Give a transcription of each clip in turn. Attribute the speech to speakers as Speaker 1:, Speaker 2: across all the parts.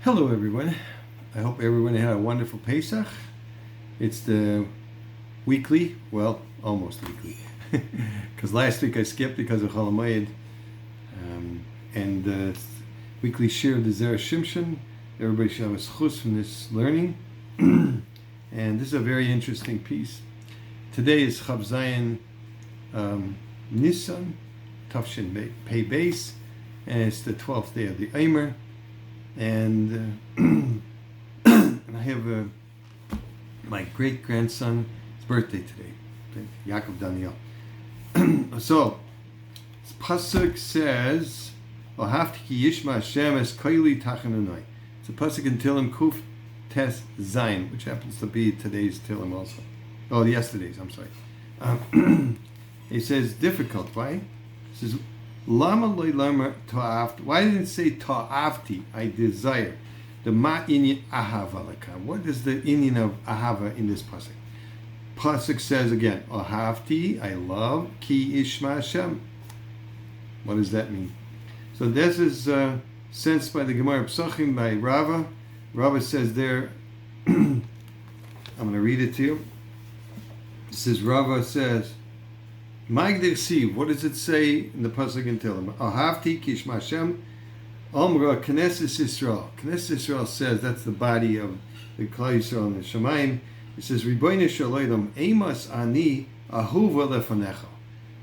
Speaker 1: Hello everyone. I hope everyone had a wonderful Pesach. It's the weekly, well, almost weekly, because last week I skipped because of Chol Hamoed, and the weekly share of the Zera Shimshon. Everybody should have a schus from this learning, and this is a very interesting piece. Today is Chav Zayin Nisan, Tafshin Pei Beis, and it's the 12th day of the Eimer. And I have my great-grandson's birthday today, Yaakov Daniel. So, this pasuk says, "Ohavti ki yishma Hashem es koili tachanunai." It's a pasuk in Tehillim Kuf Tes Zayin, which happens to be today's Tehillim also. Oh, yesterday's. I'm sorry. It says difficult. Why? It says, Lama loy lama ta'aft. Why didn't it say ta'afti? I desire. The ma inyan ahava lakam. What is the inyan of ahava in this pasuk? Pasuk says again, Ahavti, I love, ki ishma Hashem. What does that mean? So this is sensed by the Gemara Psachim by Rava. Rava says there, I'm going to read it to you. It says, Rava says, what does it say in the pasuk in Tehillim? Ahavti kishma Hashem Omra Knesset Yisrael. Knesset Yisrael says that's the body of the Klal Yisrael and the Shemaim. It says Ribono shel Olam Amos ani ahuva lefanecha.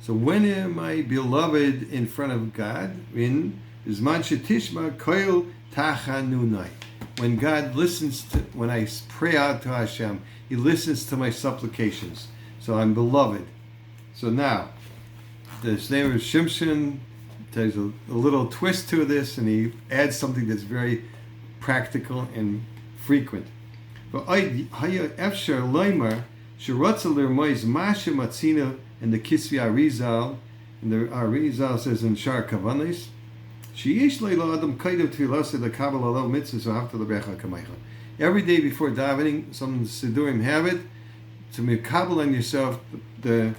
Speaker 1: So when am I beloved in front of God? In Zman shetishma koil tachanunai. When God listens to, when I pray out to Hashem, He listens to my supplications. So I'm beloved. So now, the name of Shimshon, there's a little twist to this, and he adds something that's very practical and frequent. And the Kisvi Arizal, and the Arizal says in Shar Kavanis, every day before davening, some Sidurim have it, to mekabel on yourself the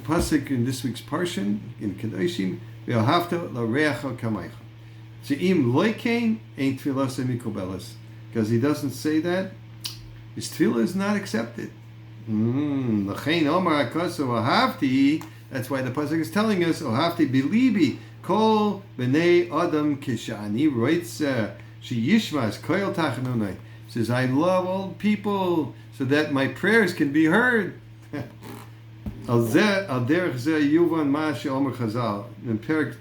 Speaker 1: pasuk in this week's Parsha in Kedoshim, ve'ahavta l'reacha kamaycha. She'im loikein ain't tefillah mikobelas, because he doesn't say that, his tefillah is not accepted. L'chein omar akaso ahavti. That's why the pasuk is telling us ahavti bilibi kol b'nei adam kishani roitza sheyishmas koil tachanunai. Says I love all people so that my prayers can be heard. Al derech zeh yuvan ma she'omer Chazal in Perek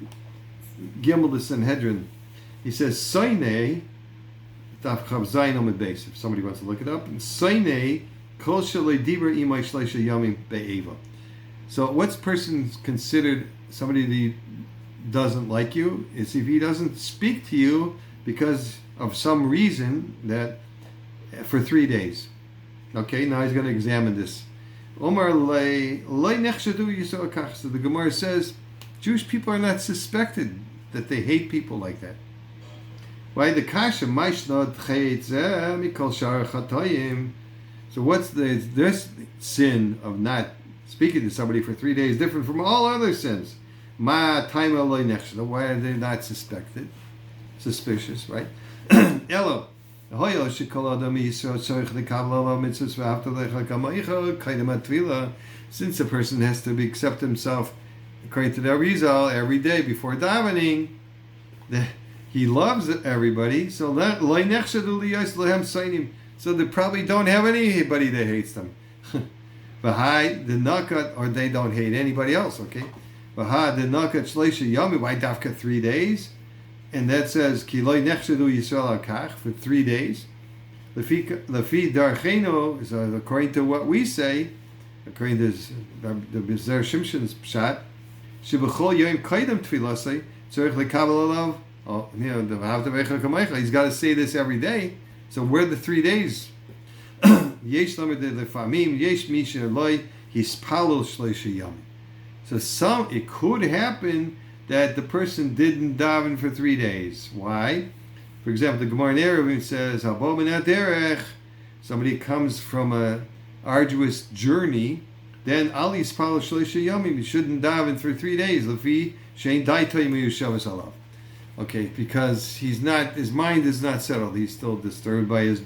Speaker 1: Gimel the Sanhedrin. He says Soinei Daf Chav Zayin Omid Beis. If somebody wants to look it up, Soinei Kol Shalei Diber Imay Shleisha Yamim Be'eva. So what's person considered somebody that doesn't like you is if he doesn't speak to you because of some reason that for 3 days. Okay, now he's going to examine this. Omar lei nechshadu yisrael kach. So the Gemara says Jewish people are not suspected that they hate people like that. Why the kasha maishnod chaytzeh mikol shar chatoyim? So what's this sin of not speaking to somebody for 3 days different from all other sins? Ma taima lei nechshadu. Why are they not suspected? Suspicious, right? Elo. Since a person has to accept himself according to the Arizal every day before davening, he loves everybody, so they probably don't have anybody that hates them. Or they don't hate anybody else, okay? Why dafka 3 days? And that says ki loy nechshadu Yisrael kach for 3 days. Lefi darcheno is according to what we say, according to the Zera Shimshon's pshat. Shebechol yom kaidem tfilasei tzorich lekabel alav. Oh, the v'havta v'echa kamaycha. He's got to say this every day. So where are the 3 days? Yesh lamed lefamim yesh misha loy hispalul shleisha yom. So it could happen that the person didn't daven for 3 days. Why? For example, the Gemara in Eruvin says, somebody comes from a arduous journey, then Ali Spal Shleisha Yamim, you shouldn't daven for 3 days. Lefi Shein Daitay Meyushavas Alav. Okay, because his mind is not settled. He's still disturbed by his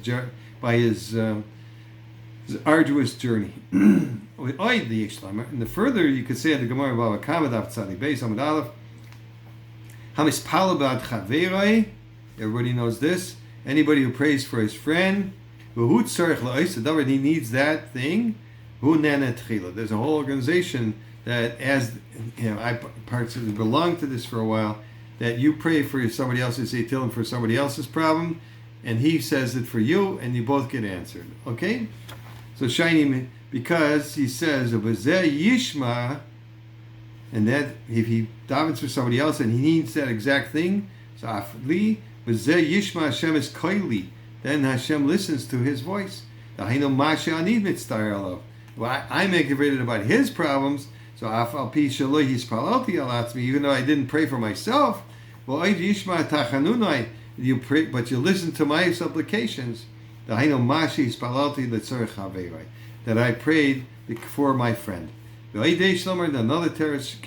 Speaker 1: arduous journey. And the further you could say at the Gemara Bava Kama Daf Tzadi Beis Amud Aleph, Hamispalo B'ad Chaveroi. Everybody knows this. Anybody who prays for his friend, he needs that thing. There's a whole organization that, as I belong to this for a while, that you pray for somebody else's Tehillim for somebody else's problem, and he says it for you, and you both get answered. Okay? So shiny, because he says Yishma, and that if he davens for somebody else and he needs that exact thing, so Afli Yishma Hashem is koili. Then Hashem listens to his voice. Well, I'm aggravated about his problems, so even though I didn't pray for myself, you pray, but you listen to my supplications. That I prayed for my friend. Another terrorist,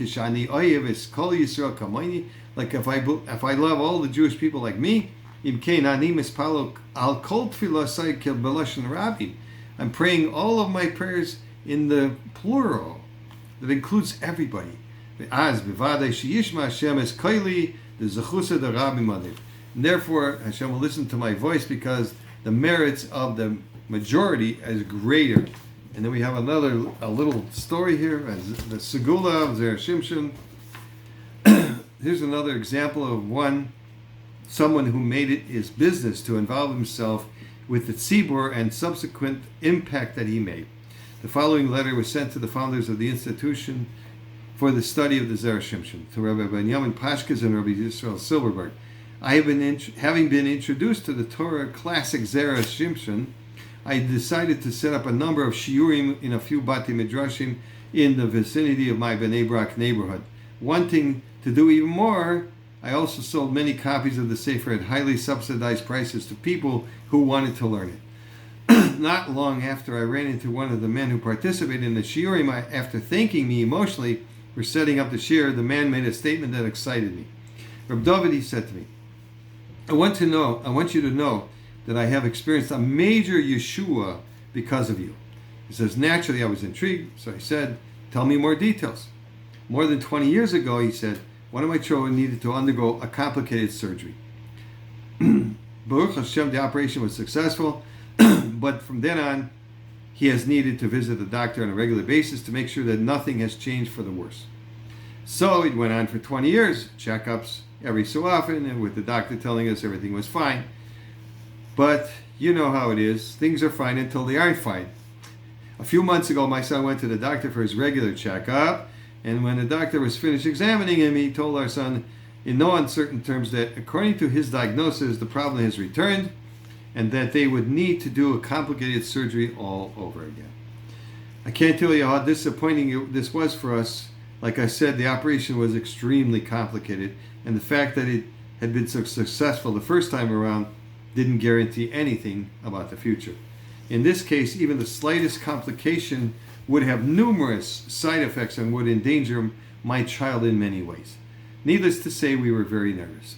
Speaker 1: like if I love all the Jewish people like me, I'm praying all of my prayers in the plural. That includes everybody. And therefore, Hashem will listen to my voice because the merits of the majority is greater. And then we have a little story here, the Segula of Zer Shimshon. Here's another example of someone who made it his business to involve himself with the tzibur and subsequent impact that he made. The following letter was sent to the founders of the institution for the study of the Zer Shimshon, to Rabbi Benjamin Pashkes and Rabbi Yisrael Silverberg. Having been introduced to the Torah classic Zer Shimshon, I decided to set up a number of shiurim in a few Bati Midrashim in the vicinity of my Bnei Brak neighborhood. Wanting to do even more, I also sold many copies of the Sefer at highly subsidized prices to people who wanted to learn it. Not long after, I ran into one of the men who participated in the shiurim. After thanking me emotionally for setting up the shiur, the man made a statement that excited me. Reb David, he said to me, I want you to know that I have experienced a major Yeshua because of you. He says, naturally, I was intrigued, so I said, tell me more details. More than 20 years ago, he said, one of my children needed to undergo a complicated surgery. Baruch Hashem, the operation was successful, but from then on, he has needed to visit the doctor on a regular basis to make sure that nothing has changed for the worse. So it went on for 20 years, checkups every so often, and with the doctor telling us everything was fine. But you know how it is. Things are fine until they aren't fine. A few months ago, my son went to the doctor for his regular checkup, and when the doctor was finished examining him, he told our son in no uncertain terms that according to his diagnosis, the problem has returned, and that they would need to do a complicated surgery all over again. I can't tell you how disappointing this was for us. Like I said, the operation was extremely complicated, and the fact that it had been so successful the first time around didn't guarantee anything about the future. In this case, even the slightest complication would have numerous side effects and would endanger my child in many ways. Needless to say, we were very nervous.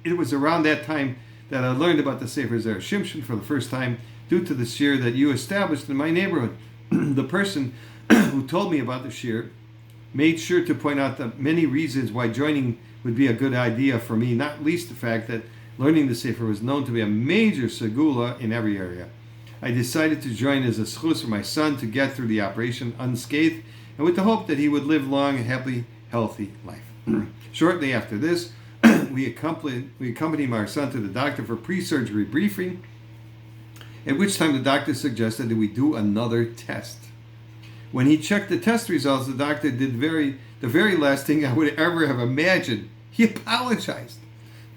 Speaker 1: It was around that time that I learned about the Sefer Zer Shimshon for the first time due to the shiur that you established in my neighborhood. The person who told me about the shiur made sure to point out the many reasons why joining would be a good idea for me, not least the fact that learning the Sefer was known to be a major segula in every area. I decided to join as a schus for my son to get through the operation unscathed, and with the hope that he would live long and happy, healthy life. Shortly after this, we accompanied our son to the doctor for pre-surgery briefing, at which time the doctor suggested that we do another test. When he checked the test results, the doctor did the very last thing I would ever have imagined. He apologized.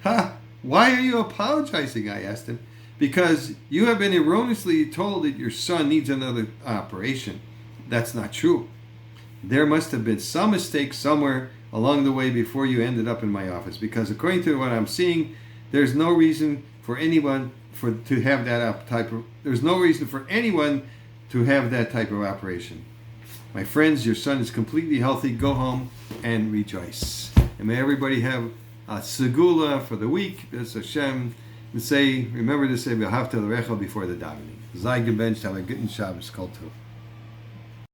Speaker 1: Why are you apologizing? I asked him. Because you have been erroneously told that your son needs another operation. That's not true. There must have been some mistake somewhere along the way before you ended up in my office. Because according to what I'm seeing, there's no reason for anyone to have that type of operation. My friends, your son is completely healthy. Go home and rejoice. And may everybody have segula for the week. B'ez Hashem. And say, remember to say V'ahavta l'recha before the davening. Zay gebencht, have a good Shabbos, kol tov.